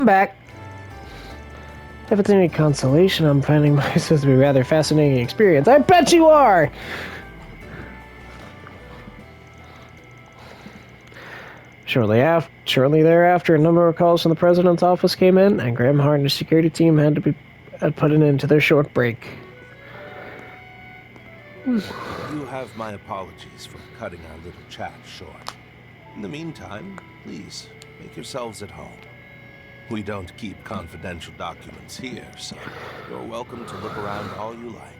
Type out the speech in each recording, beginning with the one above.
I'm back. If it's any consolation, I'm finding myself to be a rather fascinating experience. I bet you are! Shortly thereafter, a number of calls from the president's office came in, and Graham Hart and his security team had put an end to their short break. You have my apologies for cutting our little chat short. In the meantime, please, make yourselves at home. We don't keep confidential documents here, so you're welcome to look around all you like.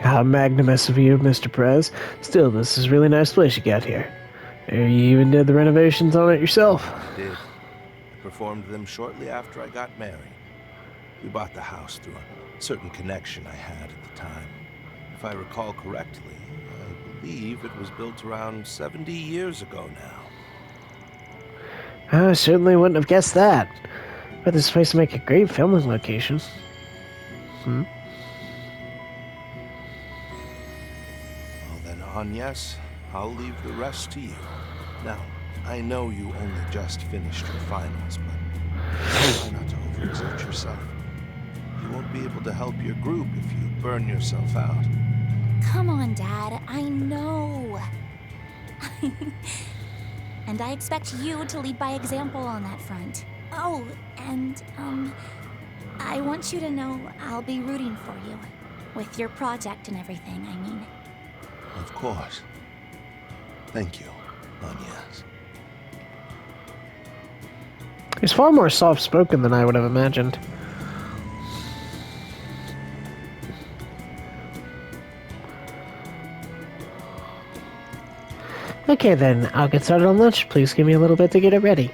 How magnanimous of you, Mr. Prez. Still, this is a really nice place you got here. You even did the renovations on it yourself. I did. I performed them shortly after I got married. We bought the house through a certain connection I had at the time. If I recall correctly, I believe it was built around 70 years ago now. I certainly wouldn't have guessed that. But this place would make a great filming location. Well then, Agnes, I'll leave the rest to you. Now, I know you only just finished your finals, but try not to overexert yourself. You won't be able to help your group if you burn yourself out. Come on, Dad. I know. And I expect you to lead by example on that front. Oh, and, I want you to know I'll be rooting for you. With your project and everything, I mean. Of course. Thank you, Agnes. He's far more soft-spoken than I would have imagined. Okay then, I'll get started on lunch. Please give me a little bit to get it ready.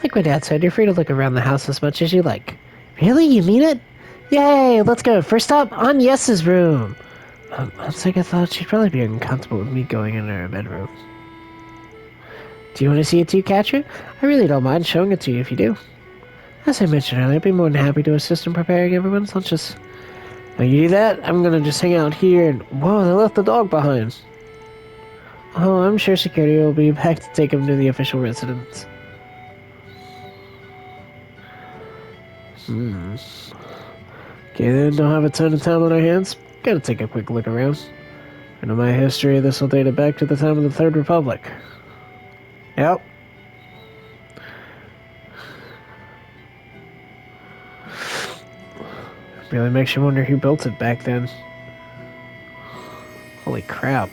Like my dad said, you're free to look around the house as much as you like. Really? You mean it? Yay! Let's go. First stop, Agnes's room. On second thought, she'd probably be uncomfortable with me going in her bedroom. Do you want to see it too, Catcher? I really don't mind showing it to you if you do. As I mentioned earlier, I'd be more than happy to assist in preparing everyone's lunches. Now you do that, I'm gonna just hang out here and... Whoa, they left the dog behind. Oh, I'm sure security will be back to take him to the official residence. Okay then, don't have a ton of time on our hands. Gotta take a quick look around. I know my history, this will date it back to the time of the Third Republic. Yep. Really makes you wonder who built it back then. Holy crap.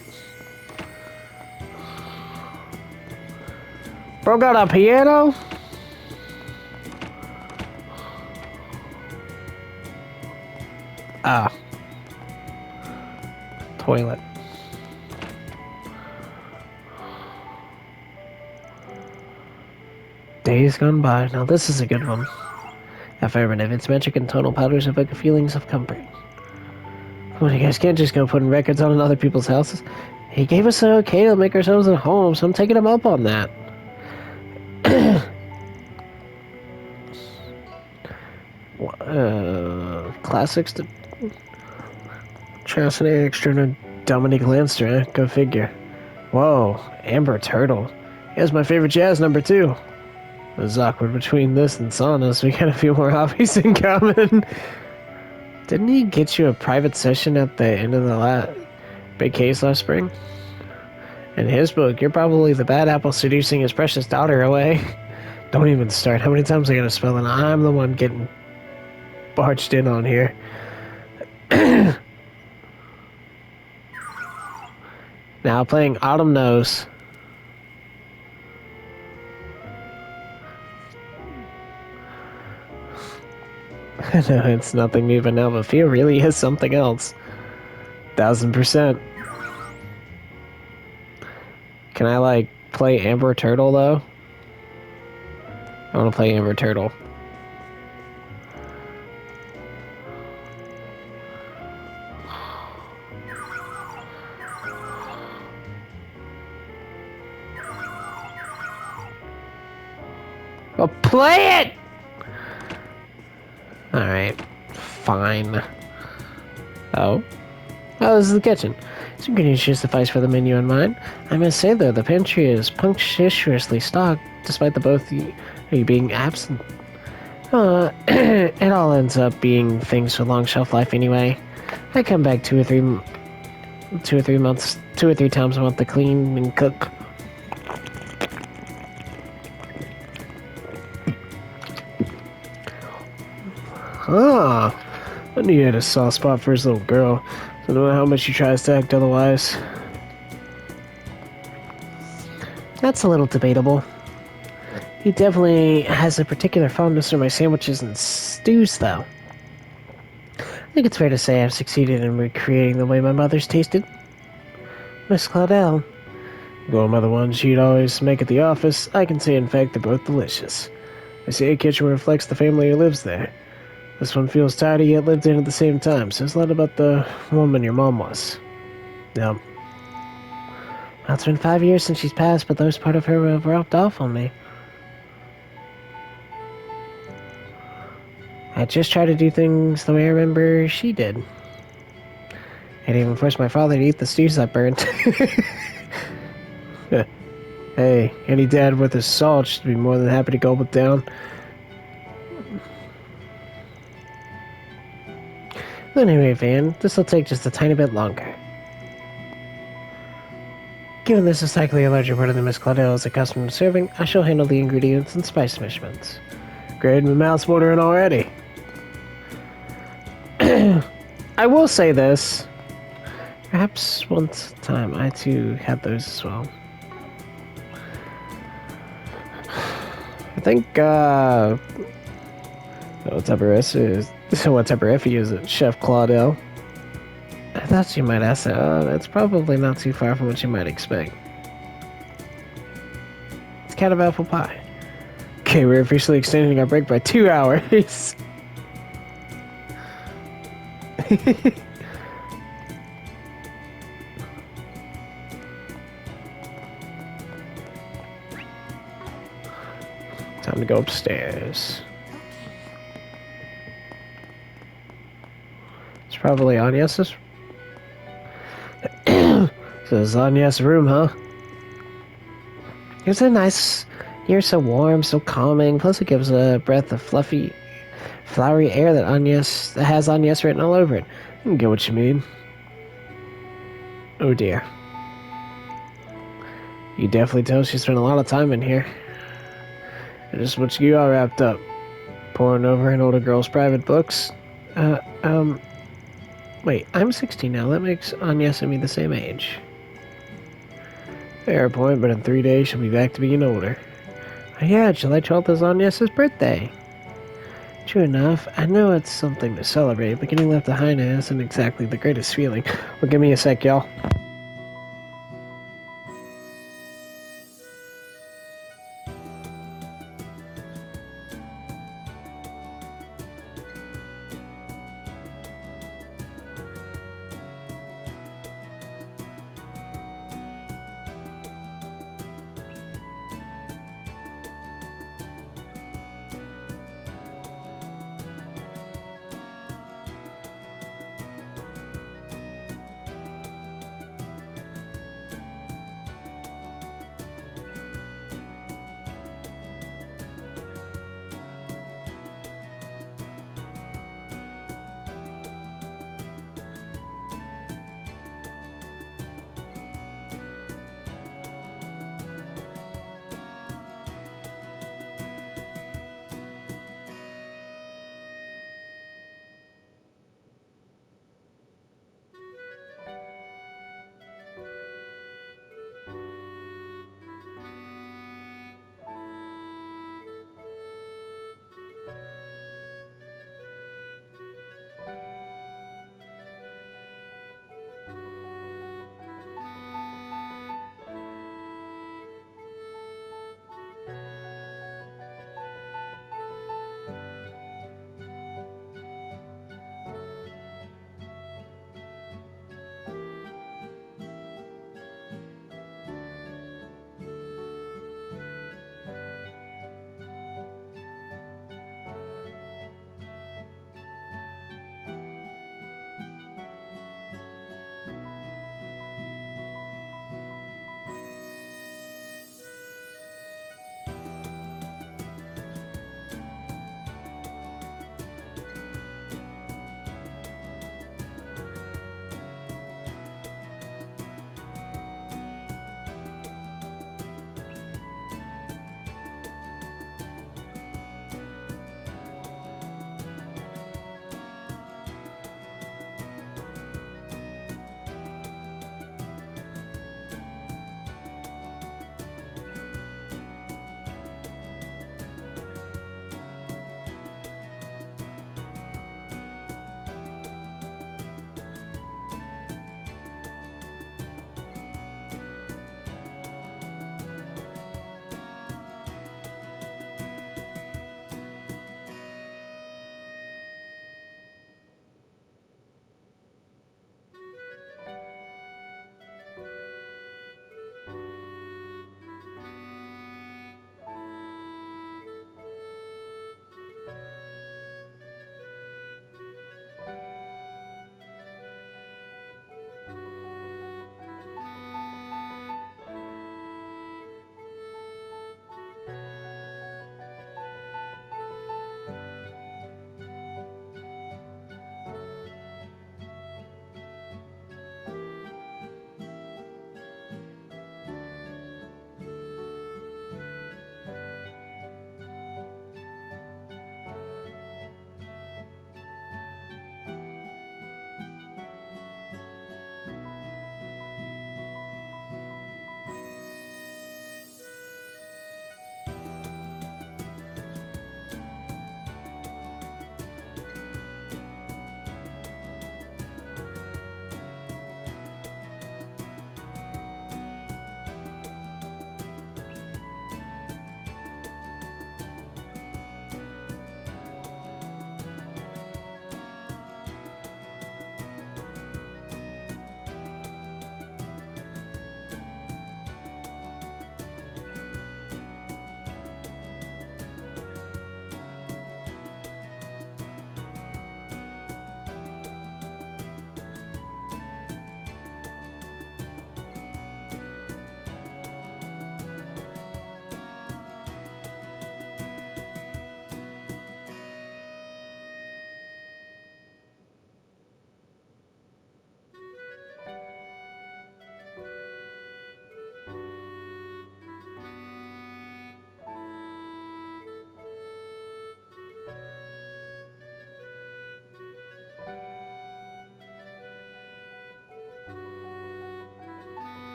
Bro got a piano? Ah. Toilet. Days gone by. Now this is a good one. Affirmative. Its magic and tonal powders evoke feelings of comfort. Well, you guys can't just go putting records on in other people's houses. He gave us an okay to make ourselves at home, so I'm taking him up on that. Classics to Fascinating extra Dominique Lanster, eh? Go figure. Whoa, Amber Turtle. Here's my favorite jazz number 2. It was awkward between this and saunas. We got a few more hobbies in common. Didn't he get you a private session at the end of the big case last spring? In his book, you're probably the bad apple seducing his precious daughter away. Don't even start. How many times I gotta spell it? I'm the one getting barged in on here. Now playing Autumn Knows. I know it's nothing new, but now the feel really is something else. 1000%. Can I, like, play Amber Turtle, though? I want to play Amber Turtle. Well, play it! Alright, fine. Oh, this is the kitchen. Some ingredients should suffice for the menu in mind. I must say, though, the pantry is punctitiously stocked. despite the both you being absent. It all ends up being things with long shelf life anyway. I come back 2 or 3 times a month to clean and cook. Ah, I knew you had a soft spot for his little girl. So no matter how much he tries to act otherwise. That's a little debatable. He definitely has a particular fondness for my sandwiches and stews, though. I think it's fair to say I've succeeded in recreating the way my mother's tasted. Miss Claudel. Going by the ones she'd always make at the office, I can say in fact they're both delicious. I say a kitchen reflects the family who lives there. This one feels tidy yet lived in at the same time. Says a lot about the woman your mom was. Yep. Well, it's been 5 years since she's passed, but those part of her have rubbed off on me. I just try to do things the way I remember she did. I'd even forced my father to eat the stews I burnt. Hey, any dad with his salt should be more than happy to gulp it down. Anyway, Van, this'll take just a tiny bit longer. Given this is likely a larger part of the Miss Claudel is accustomed to serving, I shall handle the ingredients and spice measurements. Great, my mouth's watering already. I will say this. Perhaps once time I too had those as well. I think, what type of refuge is it? Chef Claudel. I thought you might ask that. That's probably not too far from what you might expect. It's kind of apple pie. Okay, we're officially extending our break by 2 hours. Time to go upstairs. It's probably Agnes's. So it's Agnes's room, huh? It's a nice. You're so warm, so calming. Plus, it gives a breath of fluffy, flowery air that has Agnes written all over it. I can get what you mean. Oh dear. You definitely tell she spent a lot of time in here. And just what you all wrapped up. Poring over an older girl's private books. Wait, I'm 16 now. That makes Agnes and me the same age. Fair point, but in 3 days she'll be back to being older. Oh yeah, July 12th is Agnes's birthday. True enough, I know it's something to celebrate, but getting left behind isn't exactly the greatest feeling. Well, give me a sec, y'all.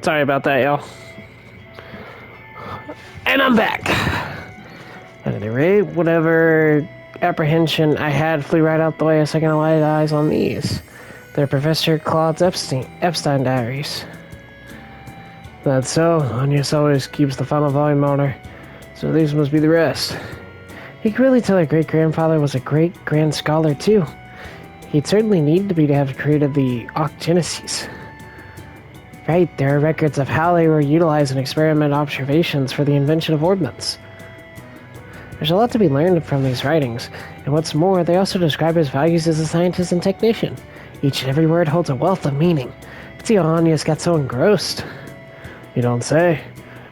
Sorry about that, y'all. And I'm back. At any rate, whatever apprehension I had flew right out the way a second I laid eyes on these. They're Professor Claude's Epstein diaries. That's so. Agnes always keeps the final volume on her, so these must be the rest. You could really tell her great-grandfather was a great-grand scholar, too. He'd certainly need to be to have created the Ocgenesis. Right, there are records of how they were utilizing experimental observations for the invention of ordnance. There's a lot to be learned from these writings, and what's more, they also describe his values as a scientist and technician. Each and every word holds a wealth of meaning. It's how Anya's got so engrossed. You don't say.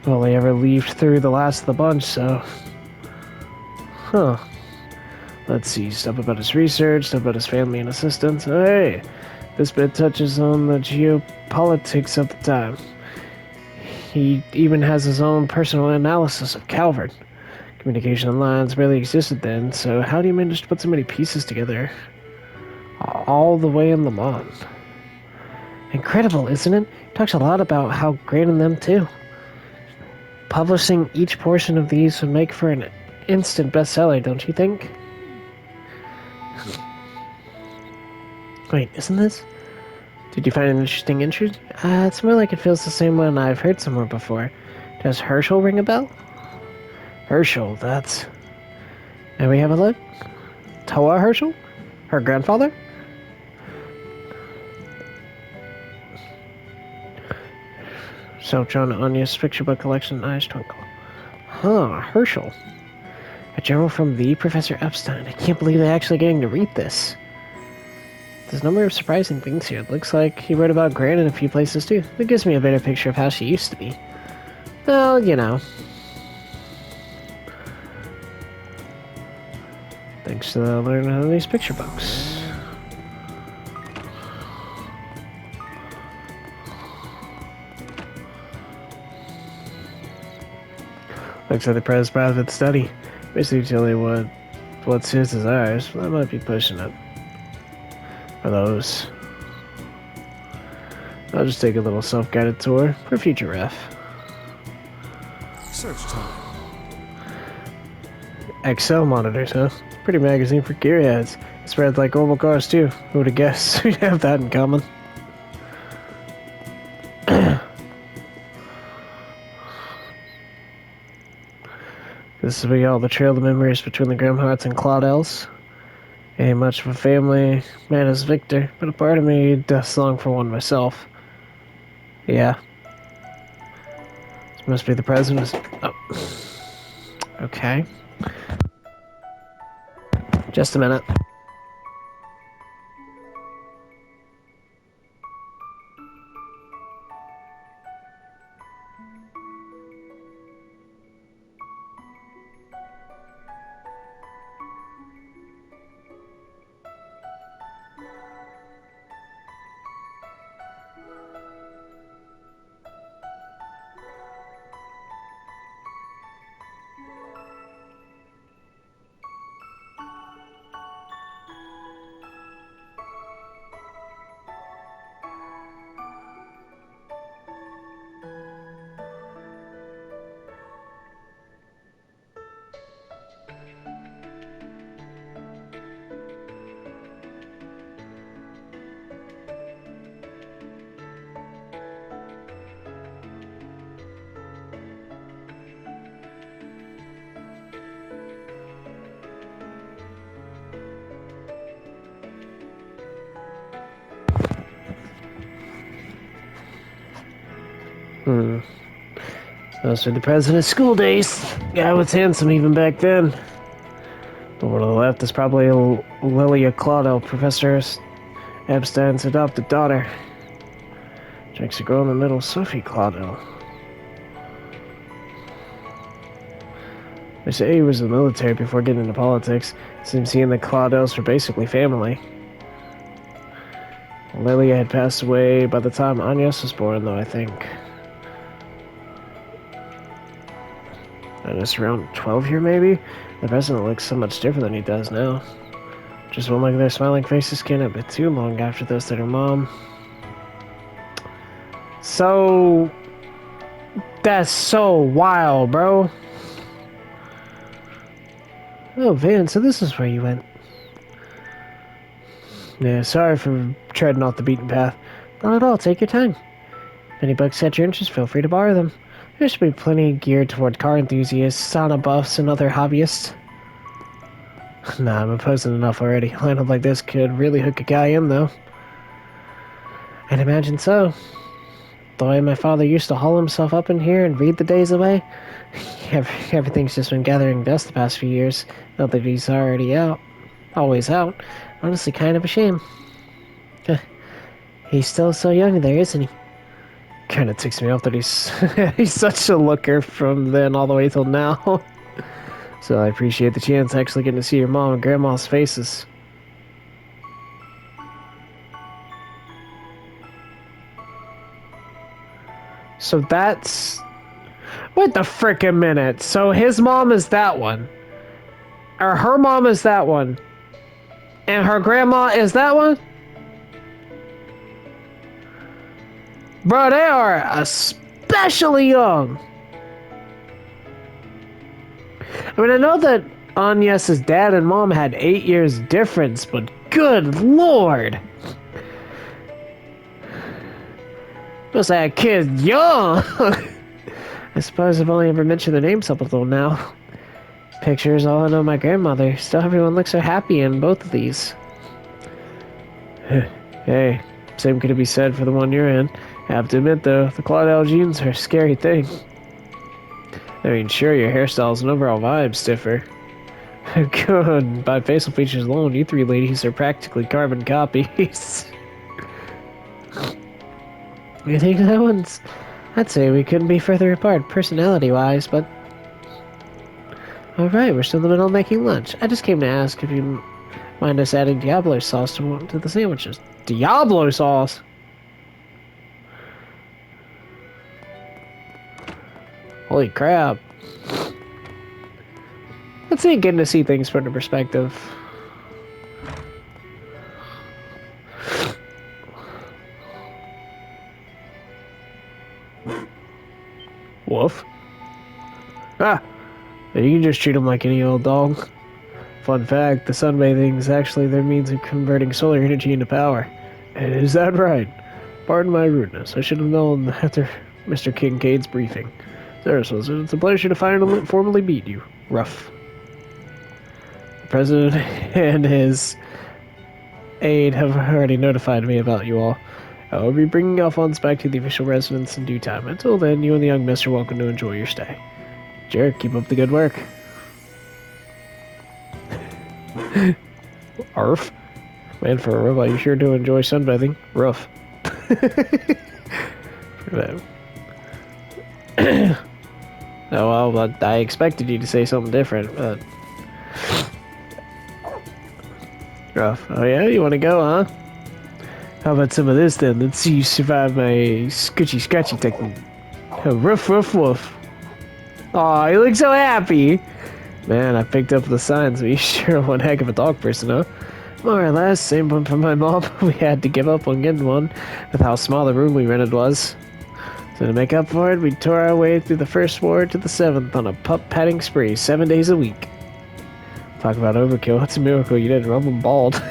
I've only ever leafed through the last of the bunch, so... Huh. Let's see, stuff about his research, stuff about his family and assistants. Oh, hey, this bit touches on the geopolitics of the time. He even has his own personal analysis of Calvert. Communication lines barely existed then, so how do you manage to put so many pieces together? All the way in Le Mans. Incredible, isn't it? He talks a lot about how great in them, too. Publishing each portion of these would make for an instant bestseller, don't you think? Wait, isn't this? Did you find an interesting entry? It's more like it feels the same one I've heard somewhere before. Does Herschel ring a bell? Herschel, that's... May we have a look? Toa Herschel? Her grandfather? Self-drawn Anya's picture book collection, eyes twinkle. Huh, Herschel. A journal from the Professor Epstein. I can't believe they're actually getting to read this. There's a number of surprising things here. It looks like he wrote about Gran in a few places too. It gives me a better picture of how she used to be. Well, you know. Thanks to learning how these picture books. Looks like the Prez private study. Basically tell you what's his is ours. That might be pushing it. For those. I'll just take a little self-guided tour for future ref. Search time. Excel monitors, huh? Pretty magazine for gearheads. It spreads like normal cars too. Who would have guessed we'd have that in common? This is where all the trail of memories between the Grimharts and Claudels. Ain't much of a family man as Victor, but a part of me does long for one myself. Yeah. This must be the president. Oh. Okay. Just a minute. Those are the president's school days. Guy was handsome even back then. The one on the left is probably Lilia Claudel, Professor Epstein's adopted daughter. Drinks a girl in the middle, Sophie Claudel. They say he was in the military before getting into politics. Seems he and the Claudels were basically family. Lilia had passed away by the time Agnes was born, though, I think. And it's around 12 here, maybe? The president looks so much different than he does now. Just won't look at their smiling faces skin a bit too long after this to her mom. So... That's so wild, bro. Oh, Van, so this is where you went. Yeah, sorry for treading off the beaten path. Not at all, take your time. If any books catch your interest, feel free to borrow them. There should be plenty geared toward car enthusiasts, sauna buffs, and other hobbyists. Nah, I'm imposing enough already. A lineup like this could really hook a guy in, though. I'd imagine so. The way my father used to haul himself up in here and read the days away, everything's just been gathering dust the past few years. Not that he's already out. Always out. Honestly, kind of a shame. He's still so young there, isn't he? Kind of ticks me off that he's he's such a looker from then all the way till now. So I appreciate the chance actually getting to see your mom and grandma's faces. So that's... Wait the frickin' minute. So his mom is that one. Or her mom is that one. And her grandma is that one? Bro, they are especially young. I mean, I know that Agnes's dad and mom had 8 years difference, but good lord. Must have had kids young. I suppose I've only ever mentioned their names up until now. Pictures, all I know my grandmother. Still everyone looks so happy in both of these. Hey, same could be said for the one you're in. I have to admit though, the Claudel genes are a scary thing. I mean, sure, your hairstyles and overall vibes differ. Good, by facial features alone, you three ladies are practically carbon copies. I think that one's... I'd say we couldn't be further apart, personality-wise, but... Alright, we're still in the middle of making lunch. I just came to ask if you mind us adding Diablo sauce to the sandwiches. Diablo sauce? Holy crap. It's neat getting to see things put into perspective. Woof. Ah! You can just treat them like any old dog. Fun fact, the sunbathing is actually their means of converting solar energy into power. Is that right? Pardon my rudeness. I should have known after Mr. Kincaid's briefing. Seriously, it's a pleasure to finally formally meet you. Rough. The president and his aide have already notified me about you all. I will be bringing Alphonse back to the official residence in due time. Until then, you and the young mister are welcome to enjoy your stay. Jared, keep up the good work. Arf. Man, for a robot, you sure do enjoy sunbathing. Rough. Oh, well, I expected you to say something different, but... Rough. Oh yeah, you want to go, huh? How about some of this then? Let's see you survive my scratchy technique. Oh, woof, woof, woof. Aw, you look so happy! Man, I picked up the signs, but you sure are one heck of a dog person, huh? More or less, same one from my mom. We had to give up on getting one with how small the room we rented was. So to make up for it, we tore our way through the first ward to the 7th on a pup-patting spree 7 days a week. Talk about overkill, it's a miracle you didn't rub them bald.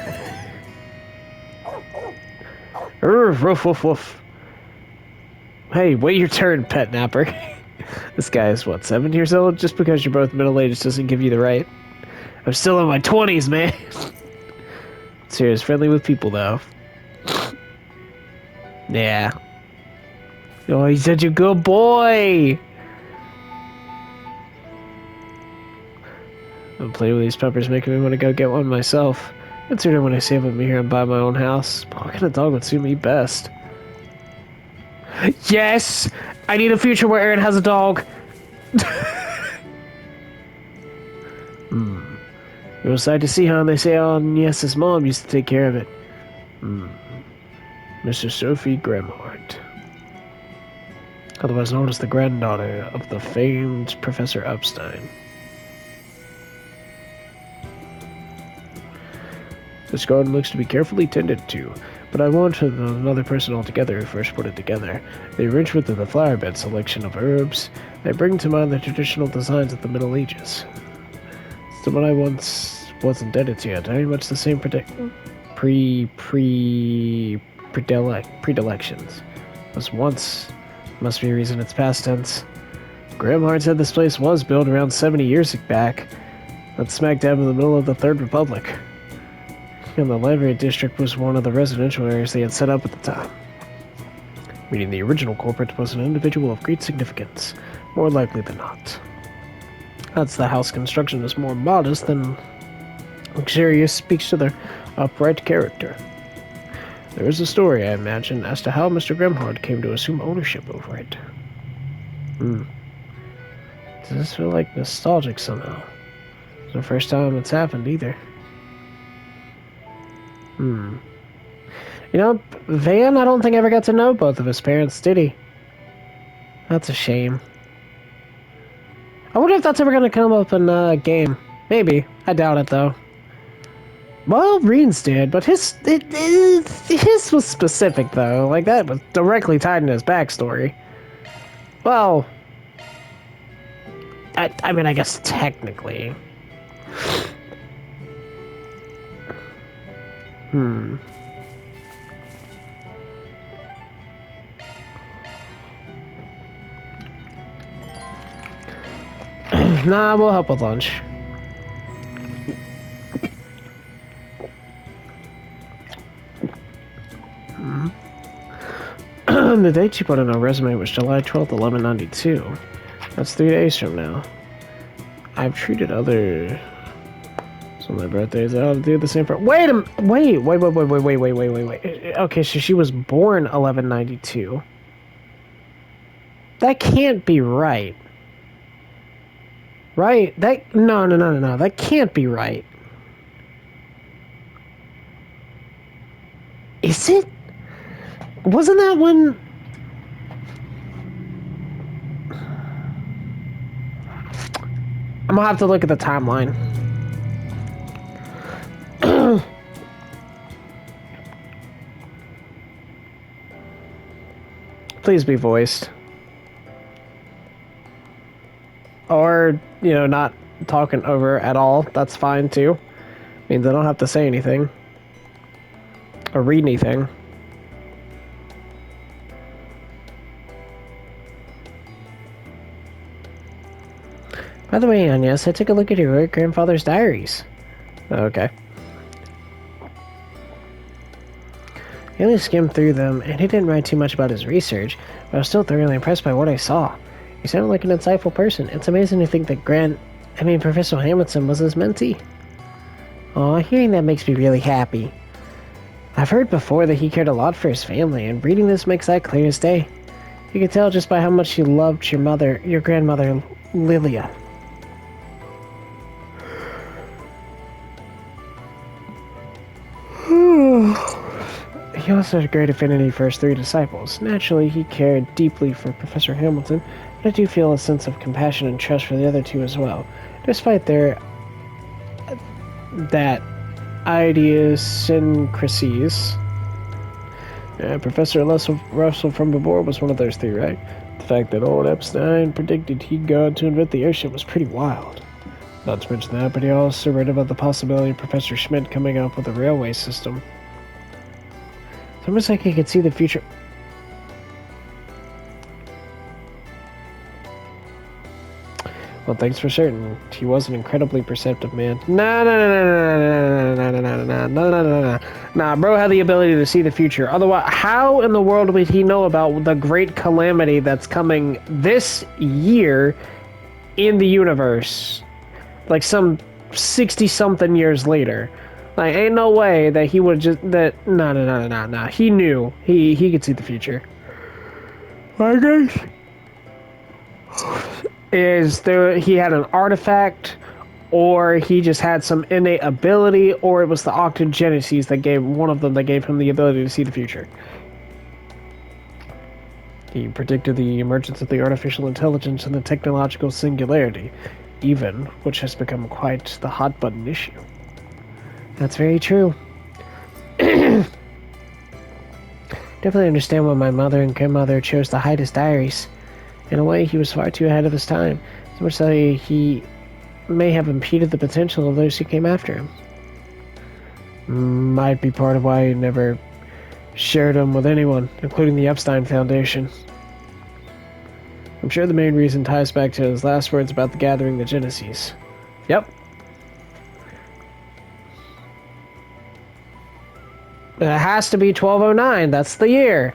Woof, woof, woof. Hey, wait your turn, pet napper. This guy is, what, 7 years old? Just because you're both middle-aged doesn't give you the right. I'm still in my 20s, man. Serious, friendly with people, though. Yeah. Oh, he's such a good boy! I'm playing with these puppers, making me want to go get one myself. Consider when I save up here and buy my own house. What kind of dog would suit me best? Yes! I need a future where Aaron has a dog! Real sad to see how they say Agnes's mom used to take care of it. Mr. Sophie Grimhart. Otherwise known as the granddaughter of the famed Professor Epstein. This garden looks to be carefully tended to. but I wanted another person altogether who first put it together. The arrangement of the flower bed, selection of herbs, they bring to mind the traditional designs of the Middle Ages. Someone I once was indebted to, very much the same predilections. Was once, must be a reason it's past tense. Grimhard said this place was built around 70 years back. That's smack dab in the middle of the Third Republic. And the library district was one of the residential areas they had set up at the time. Meaning the original culprit was an individual of great significance, more likely than not. That's the house construction is more modest than luxurious, speaks to their upright character. There is a story, I imagine, as to how Mr. Grimhard came to assume ownership over it. Does this feel like nostalgic somehow? It's the first time it's happened either. You know, Van, I don't think ever got to know both of his parents, did he? That's a shame. I wonder if that's ever going to come up in a game. Maybe. I doubt it, though. Well, Reen's did, but his was specific, though. Like, that was directly tied into his backstory. Well, I mean, I guess technically. Nah, we'll help with lunch. The date she put on her resume was July 12th, 1192. That's 3 days from now. I've treated other... So my birthdays, I'll do the same for... Wait. Okay, so she was born 1192. That can't be right. Right? No. That can't be right. Is it? Wasn't that when... I'm gonna have to look at the timeline. Please be voiced. Or, you know, not talking over at all. That's fine, too. Means I don't have to say anything. Or read anything. By the way, Agnes, I took a look at your great-grandfather's diaries. Okay. I only skimmed through them, and he didn't write too much about his research, but I was still thoroughly impressed by what I saw. He sounded like an insightful person. It's amazing to think that Professor Hamilton was his mentee. Aw, hearing that makes me really happy. I've heard before that he cared a lot for his family, and reading this makes that clear as day. You can tell just by how much he loved your grandmother, Lilia. He also had a great affinity for his three disciples. Naturally, he cared deeply for Professor Hamilton, but I do feel a sense of compassion and trust for the other two as well, despite their idiosyncrasies. Professor Russell from before was one of those three, right? The fact that old Epstein predicted he'd go on to invent the airship was pretty wild. Not to mention that, but he also read about the possibility of Professor Schmidt coming up with a railway system. It's almost like he could see the future. Well, thanks for certain. He was an incredibly perceptive man. Nah, bro had the ability to see the future. Otherwise, how in the world would he know about the great calamity that's coming this year in the universe? Like some 60-something years later. Like, ain't no way that he would just... No. He knew. He could see the future. I guess... he had an artifact, or he just had some innate ability, or it was the Octogenesis that gave him the ability to see the future. He predicted the emergence of the artificial intelligence and the technological singularity, even, which has become quite the hot-button issue. That's very true. Definitely understand why my mother and grandmother chose to hide his diaries. In a way, he was far too ahead of his time, so much so he may have impeded the potential of those who came after him. Might be part of why he never shared them with anyone, including the Epstein Foundation. I'm sure the main reason ties back to his last words about the gathering the Genesis. Yep. It has to be 1209, that's the year.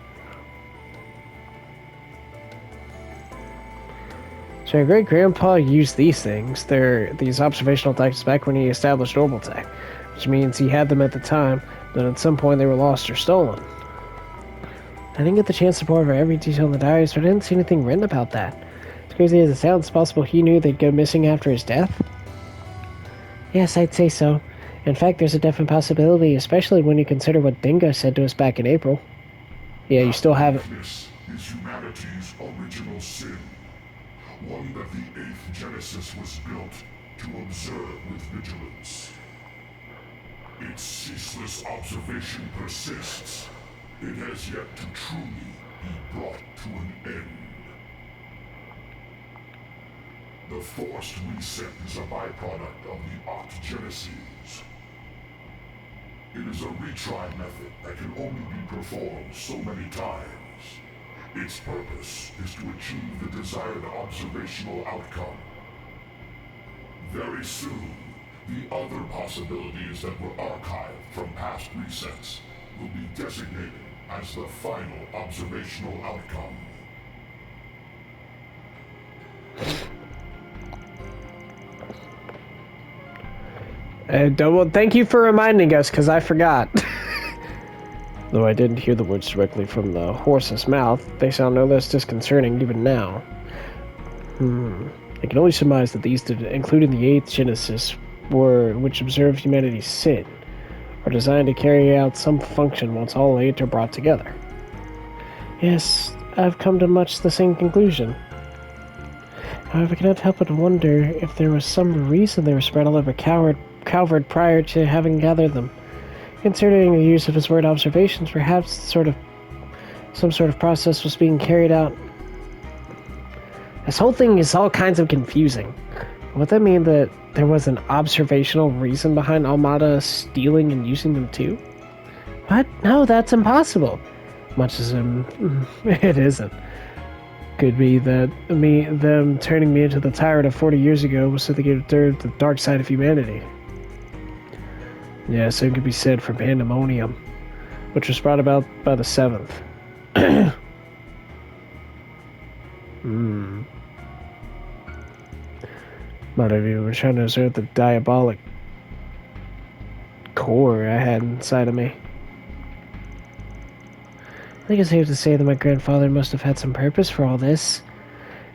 So your great-grandpa used these things. They're these observational types back when he established Orbitech, which means he had them at the time, but at some point they were lost or stolen. I didn't get the chance to pour over every detail in the diaries, but I didn't see anything written about that. As crazy as it sounds, it's possible he knew they'd go missing after his death? Yes, I'd say so. In fact, there's a definite possibility, especially when you consider what Dingo said to us back in April. Yeah, you still have it. This is humanity's original sin. One that the 8th Genesis was built to observe with vigilance. Its ceaseless observation persists. It has yet to truly be brought to an end. The forced reset is a byproduct of the octogenesis. It is a retry method that can only be performed so many times. Its purpose is to achieve the desired observational outcome. Very soon, the other possibilities that were archived from past resets will be designated as the final observational outcome. Well, thank you for reminding us, because I forgot. Though I didn't hear the words directly from the horse's mouth, they sound no less disconcerting even now. I can only surmise that these, including the 8th Genesis, which observe humanity's sin, are designed to carry out some function once all 8 are brought together. Yes, I've come to much the same conclusion. However, I cannot help but wonder if there was some reason they were spread all over Calvert prior to having gathered them. Considering the use of his word observations, perhaps some sort of process was being carried out. This whole thing is all kinds of confusing. Would that mean that there was an observational reason behind Almada stealing and using them too? What? No, that's impossible. Much as it isn't. Could be that them turning me into the tyrant of 40 years ago was so they could observe the dark side of humanity. Yeah, same could be said for Pandemonium, which was brought about by the 7th. Might have even been trying to assert the diabolic core I had inside of me. I think it's safe to say that my grandfather must have had some purpose for all this.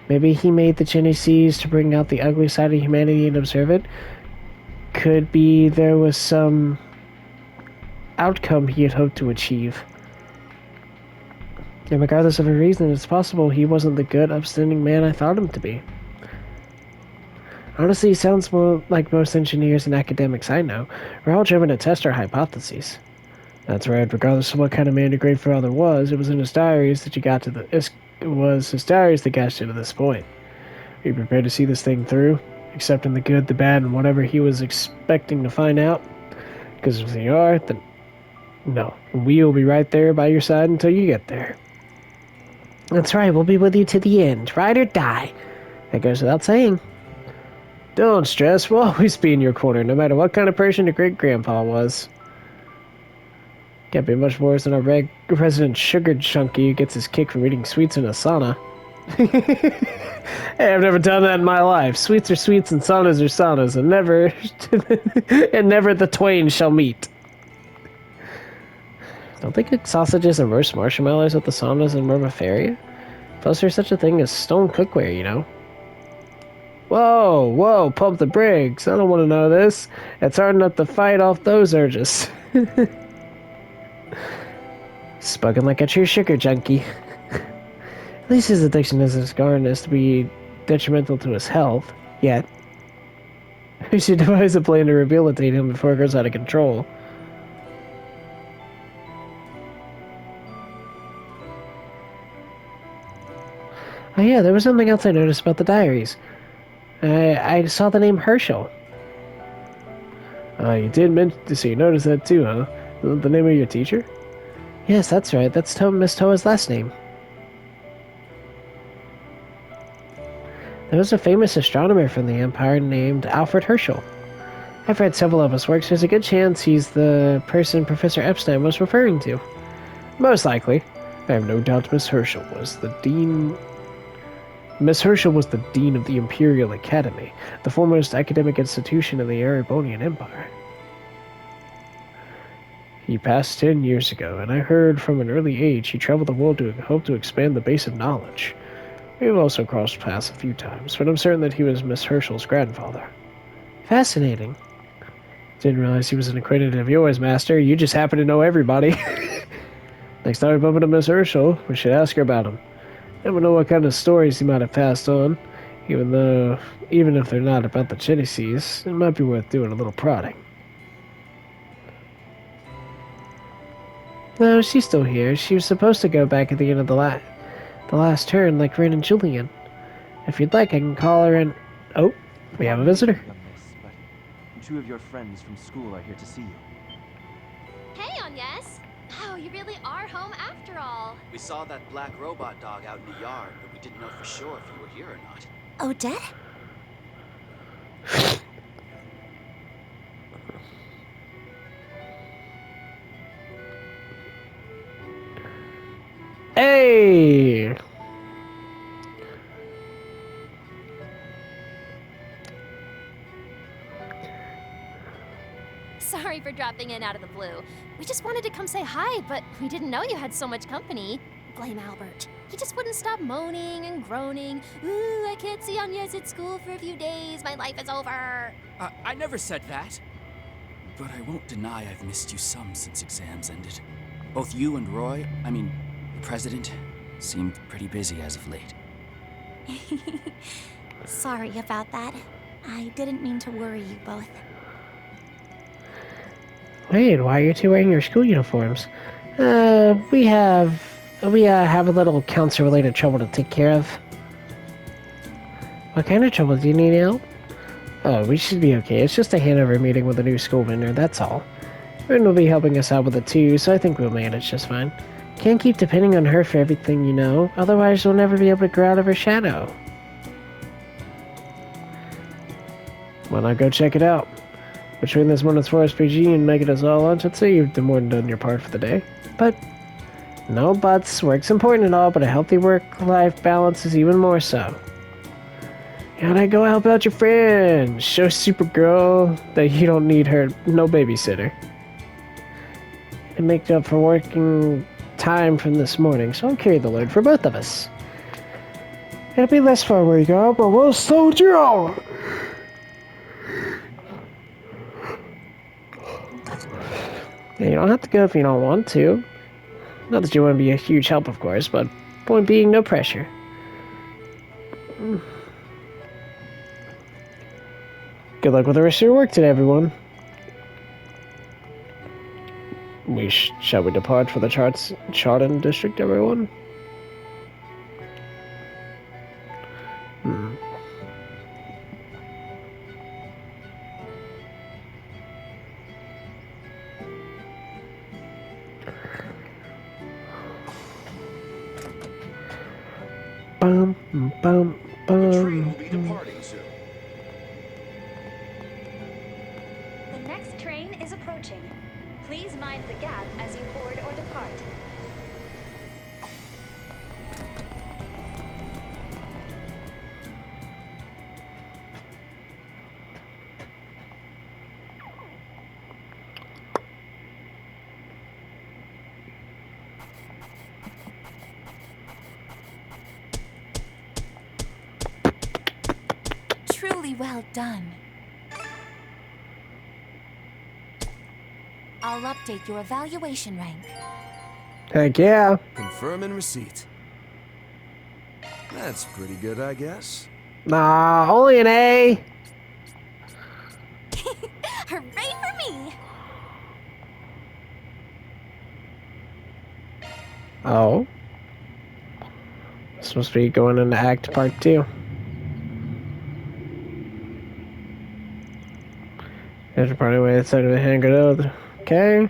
Maybe he made the Genesis to bring out the ugly side of humanity and observe it. Could be there was some outcome he had hoped to achieve. And regardless of a reason, it's possible he wasn't the good, upstanding man I thought him to be. Honestly, he sounds more like most engineers and academics I know. We're all driven to test our hypotheses. That's right, regardless of what kind of man your grandfather was, it was in his diaries that you got to it was his diaries that got you to this point. Are you prepared to see this thing through? Accepting the good, the bad, and whatever he was expecting to find out? Because if you are, then no. We'll be right there by your side until you get there. That's right, we'll be with you to the end, ride or die. That goes without saying. Don't stress, we'll always be in your corner, no matter what kind of person your great-grandpa was. Can't be much worse than our resident sugar junkie who gets his kick from eating sweets in a sauna. Hey, I've never done that in my life. Sweets are sweets and saunas are saunas, and never and never the twain shall meet. Don't they cook sausages and roast marshmallows at the saunas in Murmafaria? Plus, there's such a thing as stone cookware, you know. Whoa, pump the brakes. I don't want to know this. It's hard enough to fight off those urges. Spoken like a true sugar junkie. At least his addiction isn't as scarring as to be detrimental to his health, yet. We should devise a plan to rehabilitate him before it goes out of control. Oh yeah, there was something else I noticed about the diaries. I saw the name Herschel. You did mention, so you noticed that too, huh? The name of your teacher? Yes, that's right. That's Miss Toa's last name. There was a famous astronomer from the Empire named Alfred Herschel. I've read several of his works. There's a good chance he's the person Professor Epstein was referring to. Most likely. I have no doubt Miss Herschel was the dean. Miss Herschel was the dean of the Imperial Academy, the foremost academic institution in the Erebonian Empire. He passed 10 years ago, and I heard from an early age he traveled the world to hope to expand the base of knowledge. We've also crossed paths a few times, but I'm certain that he was Miss Herschel's grandfather. Fascinating. Didn't realize he was an acquaintance of yours, Master. You just happen to know everybody. Next time we bump into Miss Herschel, we should ask her about him. Never know what kind of stories he might have passed on. Even if they're not about the Genesees, it might be worth doing a little prodding. No, she's still here. She was supposed to go back at the end of the last turn, like Ren and Julian. If you'd like, I can call her and... Oh, we have a visitor. Young miss, but two of your friends from school are here to see you. Hey, Agnes! Oh, you really are home after all. We saw that black robot dog out in the yard, but we didn't know for sure if you were here or not. Odette? Hey! Sorry for dropping in out of the blue. We just wanted to come say hi, but we didn't know you had so much company. Blame Albert. He just wouldn't stop moaning and groaning. Ooh, I can't see Agnes at school for a few days. My life is over. I never said that. But I won't deny I've missed you some since exams ended. Both you and Roy, the president, seemed pretty busy as of late. Sorry about that. I didn't mean to worry you both. Wait, why are you two wearing your school uniforms? We have a little council-related trouble to take care of. What kind of trouble do you need help? Oh, we should be okay. It's just a handover meeting with a new school vendor, that's all. Ren will be helping us out with it too, so I think we'll manage just fine. Can't keep depending on her for everything, you know. Otherwise, we'll never be able to grow out of her shadow. Why not go check it out? Between this one as far as PG and making us all lunch, I'd say you've more than done your part for the day. But, no buts. Work's important and all, but a healthy work-life balance is even more so. Gotta go help out your friend. Show Supergirl that you don't need her, no babysitter. And make up for working time from this morning, so I'll carry the load for both of us. It'll be less far where you go, but we'll slow you. You don't have to go if you don't want to. Not that you want to be a huge help, of course, but point being, no pressure. Good luck with the rest of your work today, everyone. Shall we depart for the Chardon district, everyone? Bum, bum, bum. The train will be departing soon. The next train is approaching. Please mind the gap as you board or depart. Truly well done. I'll update your evaluation rank. Heck yeah. Confirming receipt. That's pretty good, I guess. Nah, only an A. Hooray for me! Oh. Supposed to be going into Act Part 2. There's a part away outside of the hangar. Okay.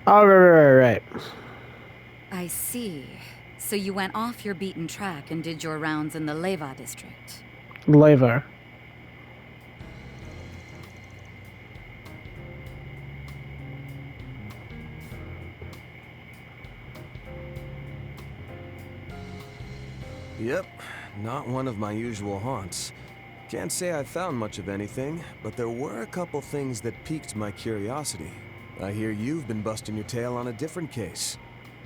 Oh, right. I see. So you went off your beaten track and did your rounds in the Leva district. Lever. Yep, not one of my usual haunts. Can't say I found much of anything, but there were a couple things that piqued my curiosity. I hear you've been busting your tail on a different case.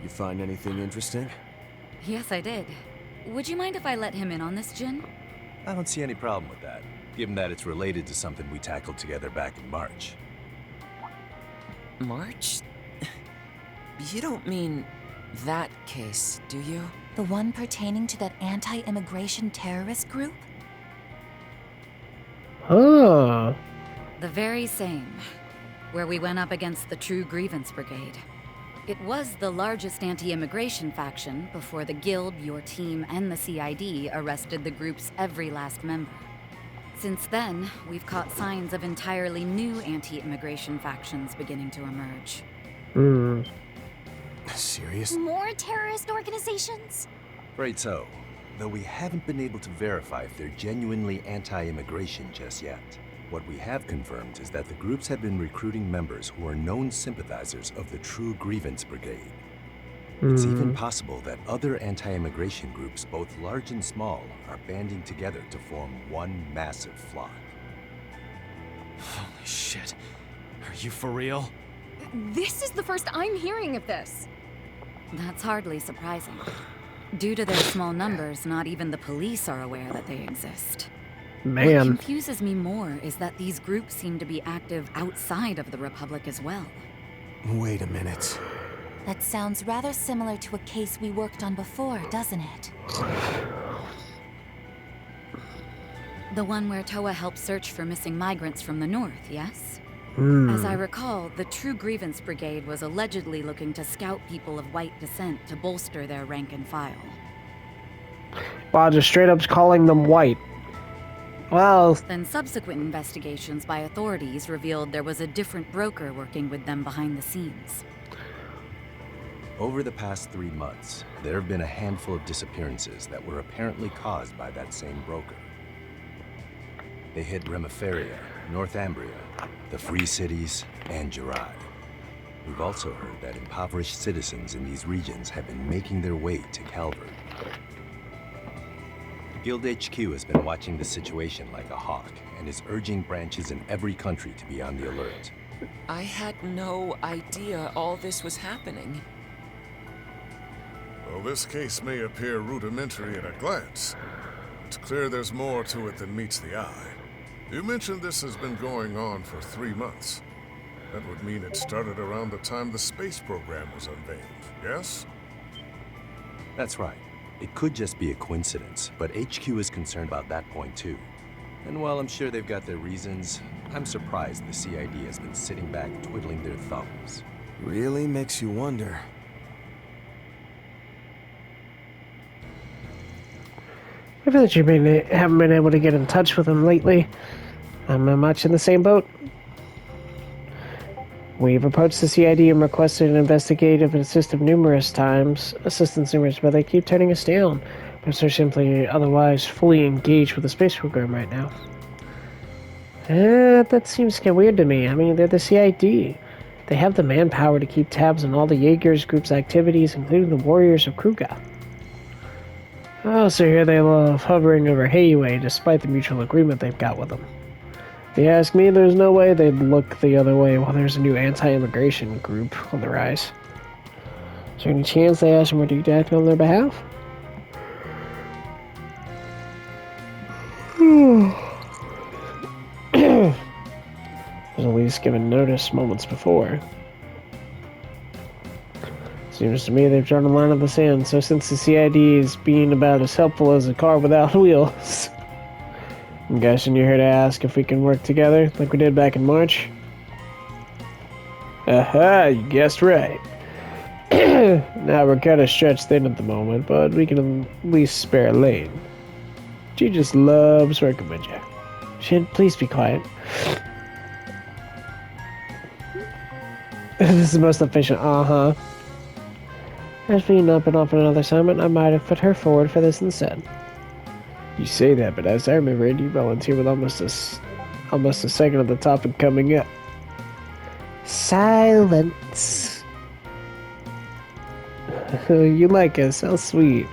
You find anything interesting? Yes, I did. Would you mind if I let him in on this, Jin? I don't see any problem with that, given that it's related to something we tackled together back in March. March? You don't mean that case, do you? The one pertaining to that anti-immigration terrorist group? Oh. The very same. Where we went up against the True Grievance Brigade. It was the largest anti-immigration faction before the Guild, your team, and the CID arrested the group's every last member. Since then, we've caught signs of entirely new anti-immigration factions beginning to emerge. Serious? More terrorist organizations? Right so, though we haven't been able to verify if they're genuinely anti-immigration just yet. What we have confirmed is that the groups have been recruiting members who are known sympathizers of the True Grievance Brigade. It's even possible that other anti-immigration groups, both large and small, are banding together to form one massive flock. Holy shit. Are you for real? This is the first I'm hearing of this. That's hardly surprising. Due to their small numbers, not even the police are aware that they exist. What Man. confuses me more is that these groups seem to be active outside of the Republic as well. Wait a minute. That sounds rather similar to a case we worked on before, doesn't it? The one where Toa helped search for missing migrants from the north, yes? As I recall, the True Grievance Brigade was allegedly looking to scout people of white descent to bolster their rank and file. Wow, just straight up calling them white. Well, Then subsequent investigations by authorities revealed there was a different broker working with them behind the scenes. Over the past 3 months, there have been a handful of disappearances that were apparently caused by that same broker. They hit Remiferia, Northumbria, the Free Cities, and Jirad. We've also heard that impoverished citizens in these regions have been making their way to Calvert. Guild HQ has been watching the situation like a hawk and is urging branches in every country to be on the alert. I had no idea all this was happening. Well, this case may appear rudimentary at a glance. It's clear there's more to it than meets the eye. You mentioned this has been going on for 3 months. That would mean it started around the time the space program was unveiled, yes? That's right. It could just be a coincidence, but HQ is concerned about that point too. And while I'm sure they've got their reasons, I'm surprised the CID has been sitting back twiddling their thumbs. Really makes you wonder. I feel that you haven't been able to get in touch with him lately. I'm much in the same boat. We've approached the CID and requested an investigative assistance numerous times, but they keep turning us down. Because they're simply otherwise fully engaged with the space program right now. That seems kind of weird to me. I mean, they're the CID. They have the manpower to keep tabs on all the Jaeger's group's activities, including the Warriors of Kruga. Oh, so here they love hovering over Heiwei despite the mutual agreement they've got with them. If you ask me, there's no way they'd look the other way while there's a new anti-immigration group on the rise. Is there any chance they ask them to act on their behalf? Was at least given notice moments before. Seems to me they've drawn a line in the sand, so since the CID is being about as helpful as a car without wheels, I'm guessing you're here to ask if we can work together, like we did back in March? Aha, you guessed right. Now we're kind of stretched thin at the moment, but we can at least spare a lane. She just loves working with you. Shin, please be quiet. This is the most efficient. Uh-huh. As being up and off on another assignment, I might have put her forward for this instead. You say that, but as I remember it, you volunteered with almost a second of the topic coming up. Silence. You like us, how sweet.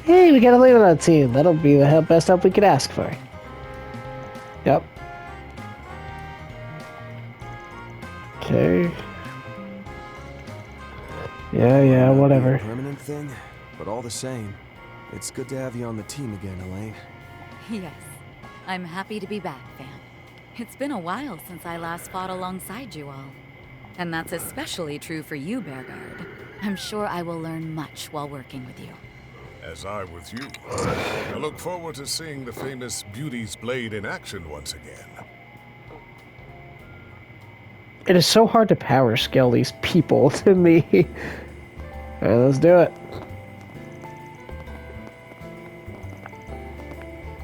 Hey, we got a lane on our team. That'll be the best help we could ask for. Yep. Okay. Yeah, whatever. A permanent thing, but all the same, it's good to have you on the team again, Elaine. Yes, I'm happy to be back, Van. It's been a while since I last fought alongside you all. And that's especially true for you, Bearguard. I'm sure I will learn much while working with you. As I with you. I look forward to seeing the famous Beauty's Blade in action once again. It is so hard to power scale these people to me. Alright, let's do it.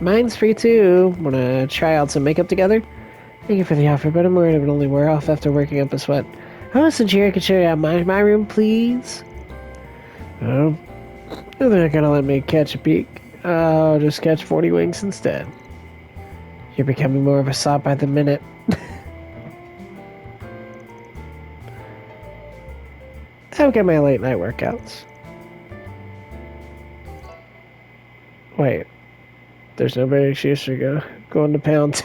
Mine's free too. Wanna try out some makeup together? Thank you for the offer, but I'm worried it would only wear off after working up a sweat. Oh, since you're here, I could show you out my room, please? Oh, they're not gonna let me catch a peek. I'll just catch 40 winks instead. You're becoming more of a sot by the minute. I've got my late night workouts. Wait, there's no better excuse to going to pound.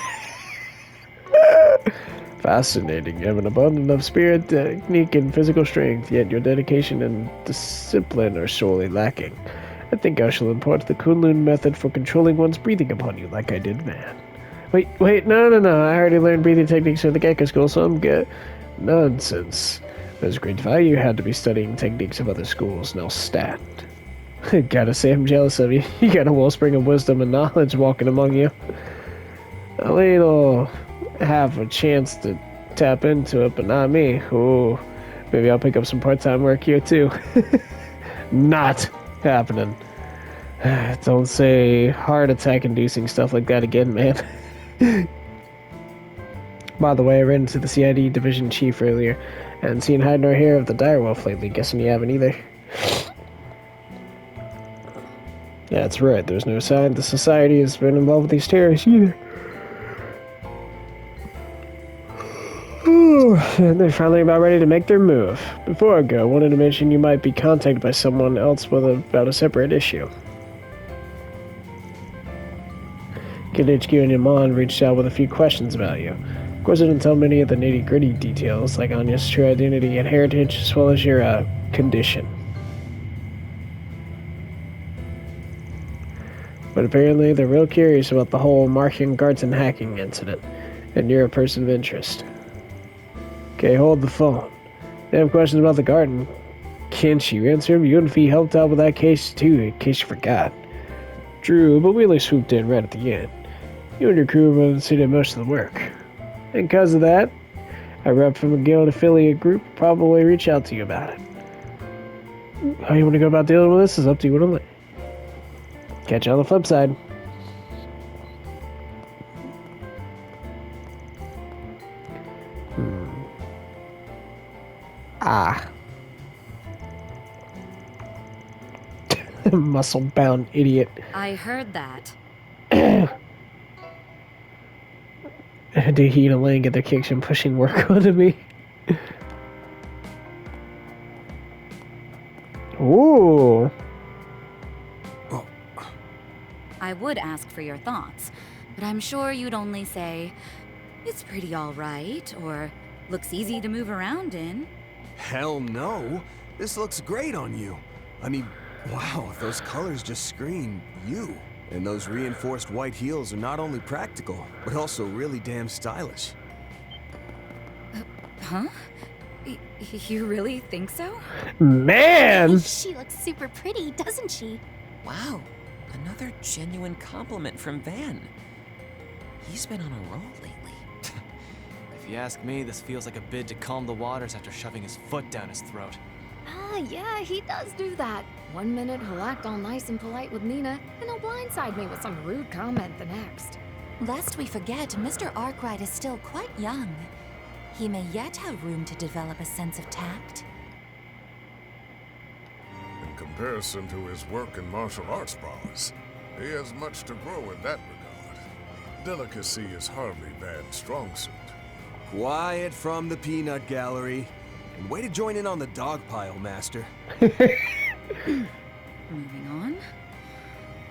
Fascinating. You have an abundance of spirit, technique, and physical strength, yet your dedication and discipline are sorely lacking. I think I shall import the Kunlun method for controlling one's breathing upon you, like I did, man. Wait, no. I already learned breathing techniques at the Gecko School, so I'm good. Nonsense. There's great value had to be studying techniques of other schools. Now stand. Gotta say, I'm jealous of you. You got a wellspring of wisdom and knowledge walking among you. A little have a chance to tap into it, but not me. Ooh, maybe I'll pick up some part-time work here too. Not happening. Don't say heart attack inducing stuff like that again, man. By the way, I ran into the CID division chief earlier and seen hide nor hair of the direwolf lately. Guessing you haven't either. Yeah, that's right. There's no sign the society has been involved with these terrorists either. And they're finally about ready to make their move. Before I go, I wanted to mention you might be contacted by someone else about a separate issue. Kid HQ and Yaman reached out with a few questions about you. Of course, I didn't tell many of the nitty-gritty details, like Anya's true identity and heritage, as well as your, condition. But apparently, they're real curious about the whole Markian Garten hacking incident, and you're a person of interest. Okay, hold the phone. They have questions about the garden. Can't you answer them? UNFI helped out with that case too, in case you forgot. True, but we only swooped in right at the end. You and your crew were able to do most of the work. And because of that, a rep from a guild affiliate group will probably reach out to you about it. How you want to go about dealing with this is up to you only. Catch you on the flip side. Muscle-bound idiot. I heard that. Did he and Elaine get their kicks from pushing work onto me? Ooh. I would ask for your thoughts, but I'm sure you'd only say, it's pretty alright, or looks easy to move around in. Hell no! This looks great on you. I mean, wow, those colors just scream you. And those reinforced white heels are not only practical, but also really damn stylish. Huh? You really think so? Man! She looks super pretty, doesn't she? Wow, another genuine compliment from Van. He's been on a roll lately. If you ask me, this feels like a bid to calm the waters after shoving his foot down his throat. Yeah, he does do that. One minute he'll act all nice and polite with Nina, and he'll blindside me with some rude comment the next. Lest we forget, Mr. Arkwright is still quite young. He may yet have room to develop a sense of tact. In comparison to his work in martial arts prowess, he has much to grow in that regard. Delicacy is hardly Van's strong suit. Quiet from the peanut gallery. And way to join in on the dog pile, Master. Moving on.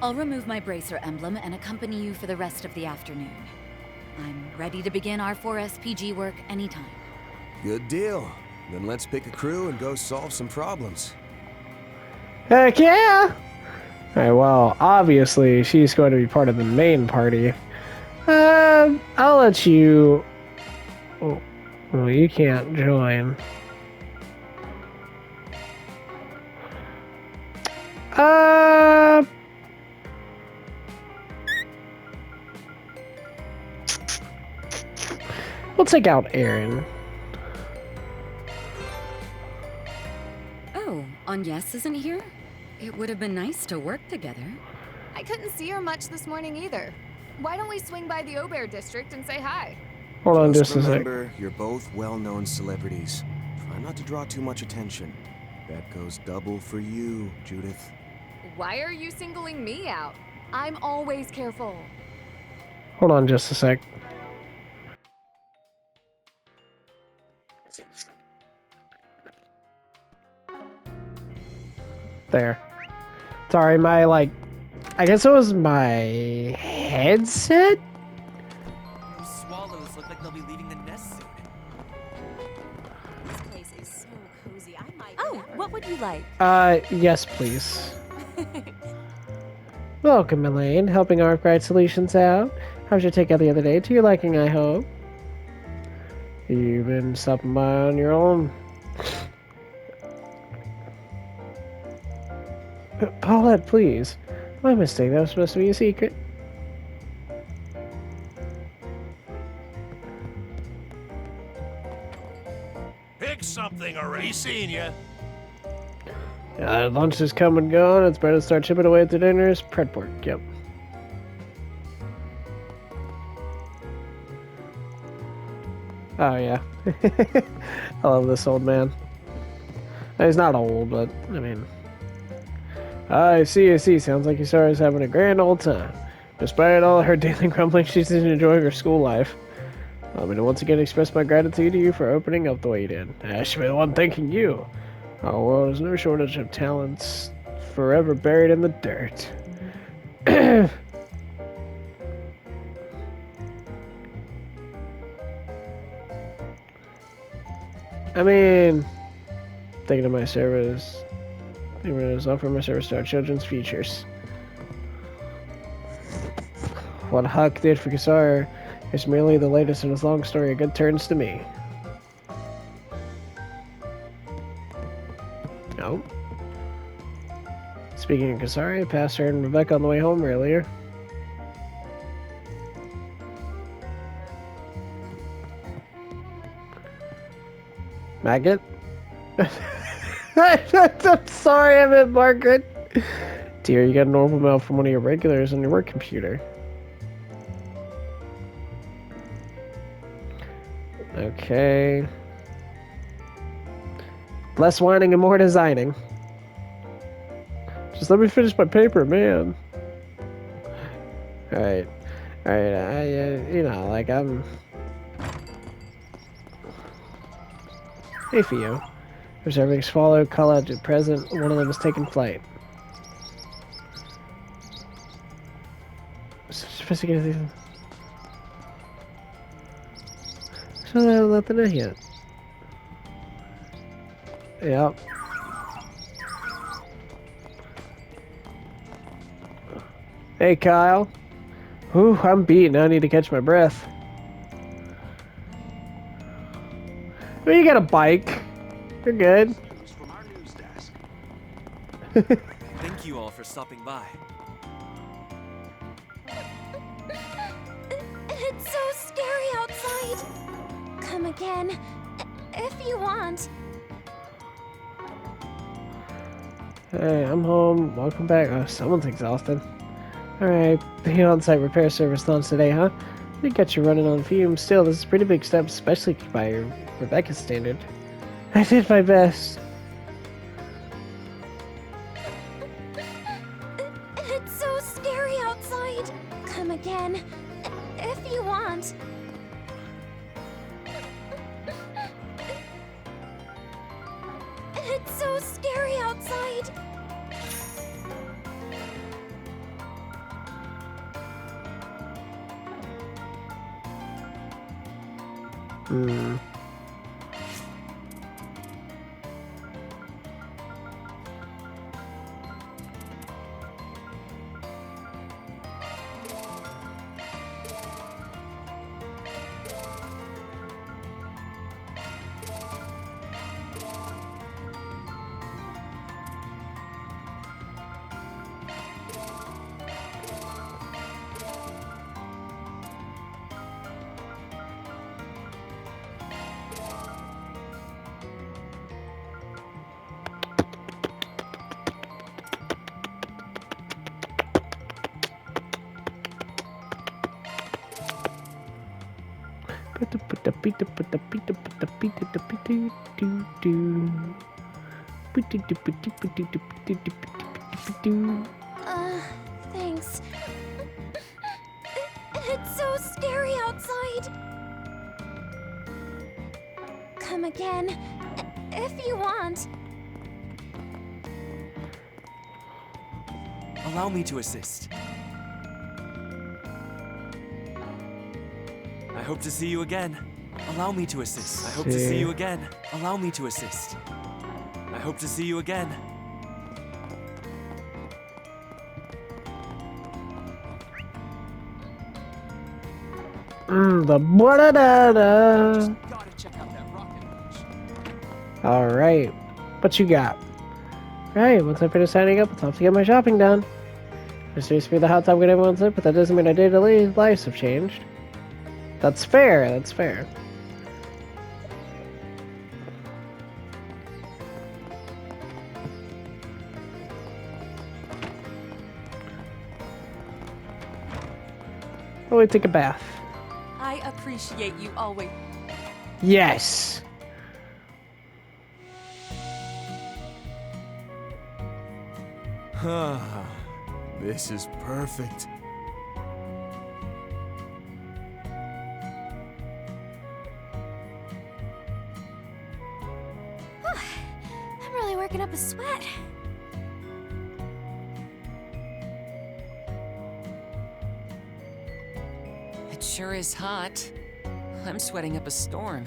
I'll remove my bracer emblem and accompany you for the rest of the afternoon. I'm ready to begin our 4SPG work anytime. Good deal. Then let's pick a crew and go solve some problems. Heck yeah! Alright, well, obviously she's going to be part of the main party. I'll let you... Oh, well, you can't join. We'll take out Aaron. Oh, Agnes isn't here? It would have been nice to work together. I couldn't see her much this morning either. Why don't we swing by the Aubert district and say hi? Hold on just a sec. Remember, you're both well-known celebrities. Try not to draw too much attention. That goes double for you, Judith. Why are you singling me out? I'm always careful. Hold on just a sec. There. Sorry, I guess it was my headset? Those swallows look like they'll be leaving the nest soon. This place is so cozy. I might. Oh, what would you like? Yes, please. Welcome, Elaine. Helping Arkwright Solutions out. How's your takeout the other day? To your liking, I hope. You've been stopping by on your own. Paulette, please. My mistake. That was supposed to be a secret. Pick something already. Seen ya. Lunch is come and gone. It's better to start chipping away at the dinners. Pred pork. Yep. Oh, yeah. I love this old man. He's not old, but, I mean... I see. Sounds like Yusara's having a grand old time. Despite all her daily grumbling, she's enjoying her school life. I'm going to once again express my gratitude to you for opening up the way you did. I should be the one thanking you. Oh, well, there's no shortage of talents forever buried in the dirt. I mean, thinking of my service... I'm going to offer my service to our children's futures. What Huck did for Kasar is merely the latest in his long story of good turns to me. No. Speaking of Kasari, I passed her and Rebecca on the way home earlier. Maggot? I'm sorry, I meant Margaret. Dear, you got a normal mail from one of your regulars on your work computer. Okay. Less whining and more designing. Just let me finish my paper, man. Alright. Alright, you know, like, I'm... Hey, for you. Observing swallow, call out to present, one of them is taking flight. Sophisticated. So I haven't let them know yet. Yep. Hey, Kyle. Ooh, I'm beat. Now I need to catch my breath. Well, you got a bike. You're good. Thank you all for stopping by. It's so scary outside. Come again, if you want. Alright, I'm home. Welcome back. Oh, someone's exhausted. Alright, the on-site repair service launched today, huh? They got you running on fumes. Still, this is a pretty big step, especially by Rebecca's standard. I did my best. It's so scary outside. Come again, if you want. It's so scary outside. Hmm. Thanks. It's so scary outside. Come again, if you want. Allow me to assist. I hope to see you again. Allow me to assist. I hope to see you again. Allow me to assist. I hope to see you again. The da-da-da. Gotta check out that rocket launch. Alright. What you got? Right, once I finish signing up, it's off to get my shopping done. This used to be the hot top get everyone's lip, but that doesn't mean our day-to-day lives have changed. That's fair, that's fair. Oh, we take a bath. I appreciate you always. Yes! This is perfect. I'm really working up a sweat. It sure is hot. I'm sweating up a storm.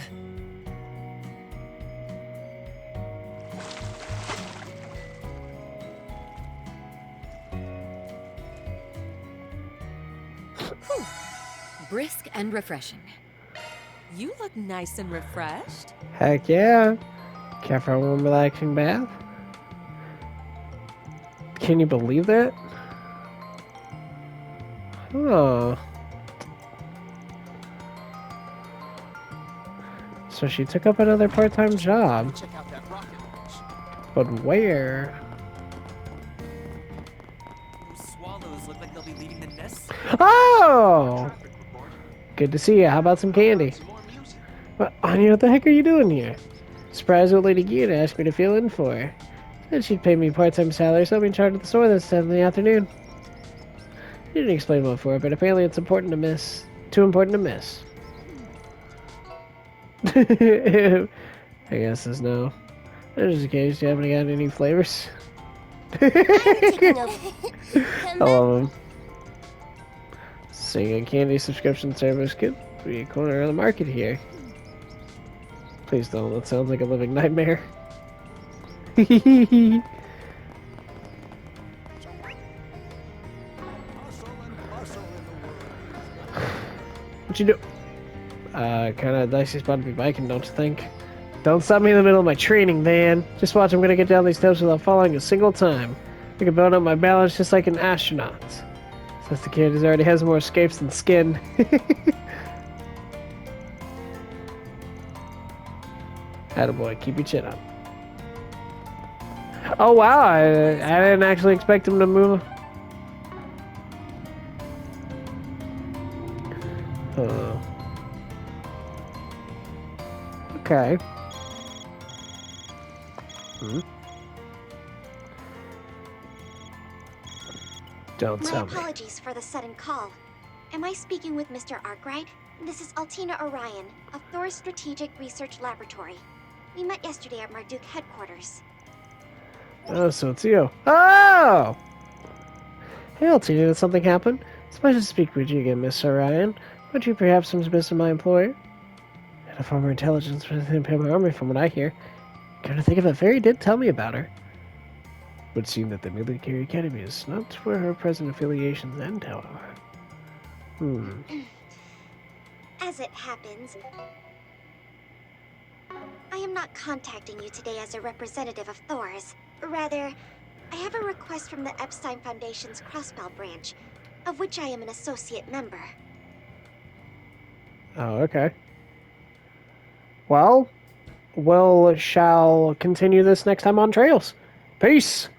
Brisk and refreshing. You look nice and refreshed. Heck yeah. Care for a warm, relaxing bath? Can you believe that? Oh. So she took up another part-time job. Check out that rocket launch. But where? Those swallows look like they'll be leaving the nest. Oh! Good to see you. How about some candy? What, Anya, what the heck are you doing here? Surprised old Lady Gia asked me to fill in for her. Said she'd pay me part-time salary, so I'll be in charge of the store this time in the afternoon. She didn't explain what for, but apparently it's important to miss. Too important to miss. I guess there's no. Just in case, you haven't got any flavors. I love them. Seeing a candy subscription service could be a corner of the market here. Please don't, that sounds like a living nightmare. What you do? Kinda dicey spot to be biking, don't you think? Don't stop me in the middle of my training, Van. Just watch, I'm gonna get down these steps without falling a single time. I can build up my balance just like an astronaut. Says the kid who already has more escapes than skin. Attaboy, keep your chin up. Oh wow, I didn't actually expect him to move. Okay. Don't My tell me. apologies for the sudden call. Am I speaking with Mr. Arkwright? This is Altina Orion of Thor's Strategic Research Laboratory. We met yesterday at Marduk headquarters. Oh, so it's you. Oh! Hey, Altina, did something happen? It's a pleasure to speak with you again, Miss Orion. Would you perhaps some business with my employer? And a former intelligence within the Imperial Army, from what I hear. Come to think of it, Fairy did tell me about her. Would seem that the Military Academy is not where her present affiliations end, however. As it happens, I am not contacting you today as a representative of Thor's. Rather, I have a request from the Epstein Foundation's Crossbell branch, of which I am an associate member. Oh, okay. Well, we shall continue this next time on Trails. Peace!